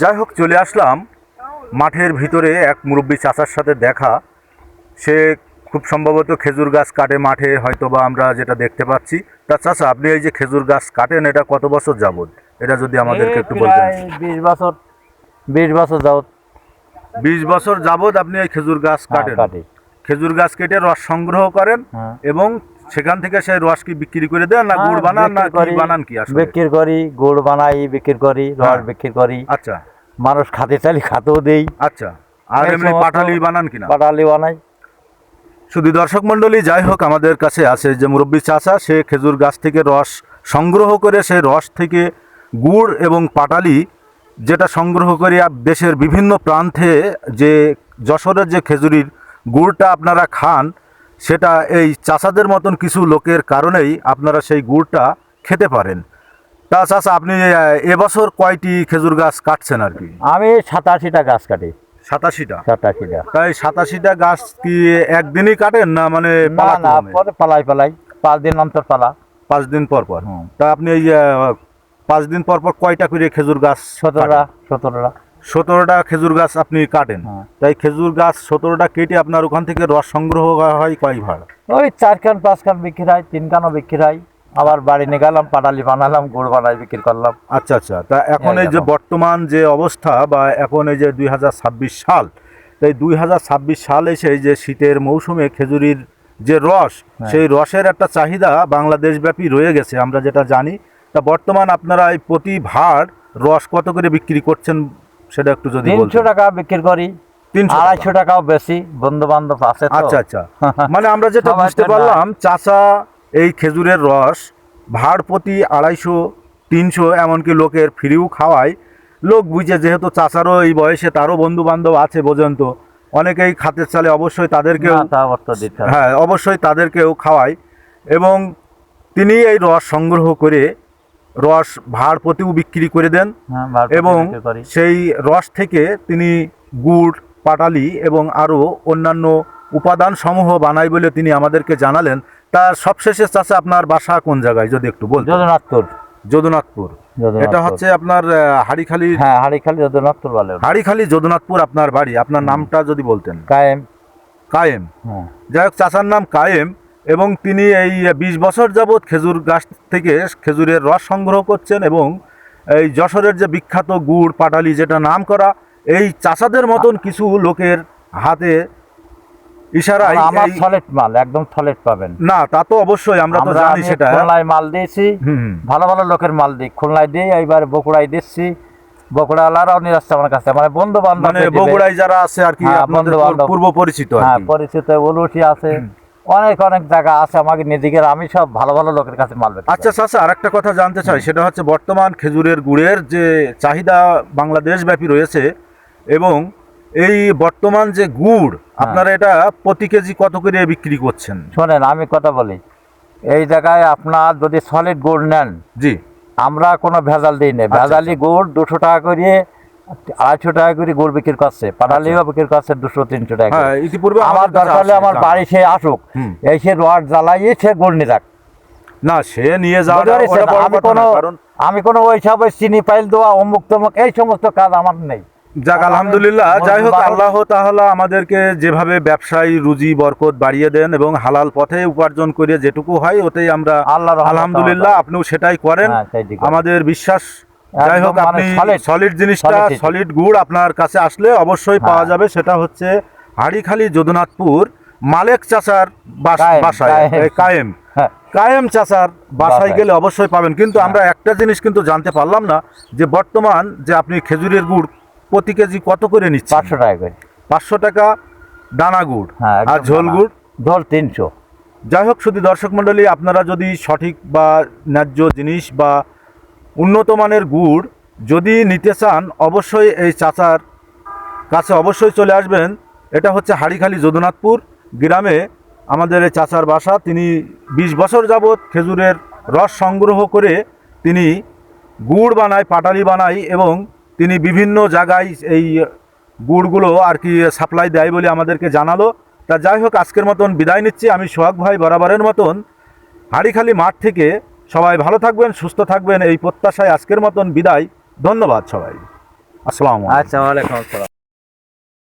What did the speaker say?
যাই হোক, চলে আসলাম মাঠের ভিতরে এক মুরব্বী চাচার সাথে দেখা। সে খুব সম্ভবত খেজুর গাছ কাটে মাঠে, হয়তো বা আমরা যেটা দেখতে পাচ্ছি। তা চাচা, আপনি এই যে খেজুর গাছ কাটেন, এটা কত বছর যাবত? এটা যদি আমাদেরকে একটু বলতেন। 20 বছর 20 বছর যাবত। 20 বছর যাবত আপনি এই খেজুর গাছ কাটেন? খেজুর গাছ কেটে রস সংগ্রহ করেন এবং সেখান থেকে সেই রস কি বিক্রি করে দেন, না গুড় বানান, না কি বানান? কি আসলে বিক্রি করি, গুড় বানাই, বিক্রি করি, রস বিক্রি করি। আচ্ছা, মানুষ খাতে চাইলে খাতেও দেই। আচ্ছা, আর এমনি পাটালি বানান কিনা? পাটালি বানাই। শুধু দর্শক মণ্ডলী, যাই হোক, আমাদের কাছে আছে যে মুরব্বী চাচা, সে খেজুর গাছ থেকে রস সংগ্রহ করে সেই রস থেকে গুড় এবং পাটালি যেটা সংগ্রহ করে দেশের বিভিন্ন প্রান্তে যে যশোরের যে খেজুরির গুড়টা আপনারা খান, সেটা এই চাচাদের মতন কিছু লোকের কারণেই আপনারা সেই গুড়টা খেতে পারেন। তা চাচা, আপনি এবছর কয়টি খেজুর গাছ কাটছেন আর কি? আমি 87টা গাছ কাটি। 87টা? 87টা। তাই 87টা গাছ কি একদিনই কাটেন, না মানে না, পরে পালাই 5 দিন অন্তর পালা। 5 দিন পর পর? তা আপনি এই 5 দিন পর পর কয়টা করে খেজুর গাছ? 17টা খেজুর গাছ আপনি কাটেন। তাই খেজুর গাছ 17টা কেটে আপনার ওখান থেকে রস সংগ্রহ হয় কয় ভাগ? ওই 4 কান 5 কান বিক্রি হয়, 3 কানও বিক্রি হয়। আবার বাড়ি নিয়ে গেলাম, পাটালি বানালাম, গুড় বানাই বিক্রি করলাম। আচ্ছা আচ্ছা। তা এখন এই যে বর্তমান যে অবস্থা, বা এখন এই যে 2026 সাল, তাই 2026 সাল এসে যে শীতের মৌসুমে খেজুরির যে রস, সেই রসের একটা চাহিদা বাংলাদেশব্যাপী রয়ে গেছে, আমরা যেটা জানি। তা বর্তমান আপনারা এই প্রতি ভাড় রস কত করে বিক্রি করছেন সেটা একটু যদি বলতেন। 300 টাকা বিক্রি করি। 250 টাকাও বেশি, বন্ধু বান্ধব আছে। আচ্ছা আচ্ছা। মানে আমরা যেটা বুঝতে পারলাম, চাচা এই খেজুরের রস ভাড় প্রতি 250, 300, এমনকি লোকের ফ্রিও খাওয়ায়। লোক বুঝে, যেহেতু চাচারও এই বয়সে, তারও বন্ধু বান্ধব আছে পর্যন্ত, অনেকেই খাতে চালে অবশ্যই তাদেরকেও, হ্যাঁ অবশ্যই তাদেরকেও খাওয়ায়। এবং তিনি এই রস সংগ্রহ করে রস ভাড় প্রতিও বিক্রি করে দেন, এবং সেই রস থেকে তিনি গুড়, পাটালি এবং আরও অন্যান্য উপাদান সমূহ বানাই বলে তিনি আমাদেরকে জানালেন। তা সবশেষে চাচা, আপনার বাসা কোন জায়গায় যদি একটু বলতেন? যদুনাথপুর। এটা হচ্ছে আপনার হাড়িখালি? হ্যাঁ, যদুনাথপুর বলে। হাড়িখালি যদুনাথপুর আপনার বাড়ি। আপনার নামটা যদি বলতেন? কায়েম। যাই হোক, চাচার নাম কায়েম, এবং তিনি এই 20 বছর যাবৎ খেজুর গাছ থেকে খেজুরের রস সংগ্রহ করছেন, এবং এই যশোরের যে বিখ্যাত গুড়, পাটালি যেটা নাম করা, এই চাচাদের মতন কিছু লোকের হাতে ইশারায় আমার সলিড মাল, একদম সলিড পাবেন। না, তা তো অবশ্যই, আমরা তো জানি সেটা। খুলনায় মাল দিয়েছি, ভালো ভালো লোকের মাল দিই, খুলনায় দিই, এইবার বগুড়ায় দিচ্ছি। বগুড়াওয়ালারাও নিয়ে আসছে আমার কাছে, মানে বন্ধু বান্ধব, মানে বগুড়ায় যারা আছে আর কি, আপনাদের পূর্ব পরিচিত? হ্যাঁ, পরিচিত। উলুটি আছে, অনেক জায়গা আছে আমাকে নিজেদের, আমি সব ভালো ভালো লোকের কাছে মাল বেচি। আচ্ছা চাচা, আরেকটা কথা জানতে চাই, সেটা হচ্ছে বর্তমান খেজুরের গুড়ের যে চাহিদা বাংলাদেশব্যাপী রয়েছে, এবং এই বর্তমান যে গুড়, আপনারা এটা প্রতি কেজি কত করে বিক্রি করছেন? শোনেন, আমি কথা বলি, এই জায়গায় আপনার যদি সলিড গুড় নেন, জি, আমরা কোনো ভেজাল দিই না। ভেজালি গুড় 200 টাকা করে, 250 টাকা করে গুড় বিক্রি করছে, পাটালিও বিক্রি করছে 200-300 টাকা। ইতিপূর্বে আমার দরকার হলে আমার বাড়ি সে আসুক, এসে রড জ্বালাইয়ে সে গুড় নিয়ে যাক। না, সে নিয়ে যাওয়া, আমি কোনো ওইসব চিনি পাইল দেওয়া, অমুক তমুক, এই সমস্ত কাজ আমার নেই। যাক, আলহামদুলিল্লাহ। যাই হোক, আল্লাহ তাআলা আমাদেরকে যেভাবে ব্যবসায়ী রুজি বরকত বাড়িয়ে দেন, এবং হালাল পথে উপার্জন করে যেটুকু হয় ওতেই আমরা আলহামদুলিল্লাহ, আপনিও সেটাই করেন, আমাদের বিশ্বাস। যাই হোক, আপনি সলিড জিনিসটা, সলিড গুড় আপনার কাছে আসলে অবশ্যই পাওয়া যাবে। সেটা হচ্ছে হাড়িখালি যদুনাথপুর মালেক চাচার বাসায়, কায়েম চাচার বাসায় গেলে অবশ্যই পাবেন। কিন্তু আমরা একটা জিনিস কিন্তু জানতে পারলাম না, যে বর্তমান যে আপনি খেজুরের গুড় প্রতি কেজি কত করে নিচ্ছেন? 500 টাকা করে। 500 টাকা দানা গুড়, আর ঝোল গুড়? ঝোল 300। যাই হোক, শুধু দর্শক মণ্ডলী, আপনারা যদি সঠিক বা ন্যায্য জিনিস বা উন্নত মানের গুড় যদি নিতে চান, অবশ্যই এই চাচার কাছে অবশ্যই চলে আসবেন। এটা হচ্ছে হাড়িখালি যদুনাথপুর গ্রামে আমাদের এই চাচার বাসা। তিনি 20 বছর যাবৎ খেজুরের রস সংগ্রহ করে তিনি গুড় বানায়, পাটালি বানায়, এবং তিনি বিভিন্ন জায়গায় এই গুড়গুলো আর কি সাপ্লাই দেয় বলে আমাদেরকে জানালো। তা যাই হোক, আজকের মতন বিদায় নিচ্ছি আমি, সোহাগ ভাই, বরাবরের মতন হাড়িখালি মাঠ থেকে। সবাই ভালো থাকবেন, সুস্থ থাকবেন, এই প্রত্যাশায় আজকের মতন বিদায়। ধন্যবাদ সবাই। আসসালামু আলাইকুম। আচ্ছা, ওয়ালাইকুম আসসালাম।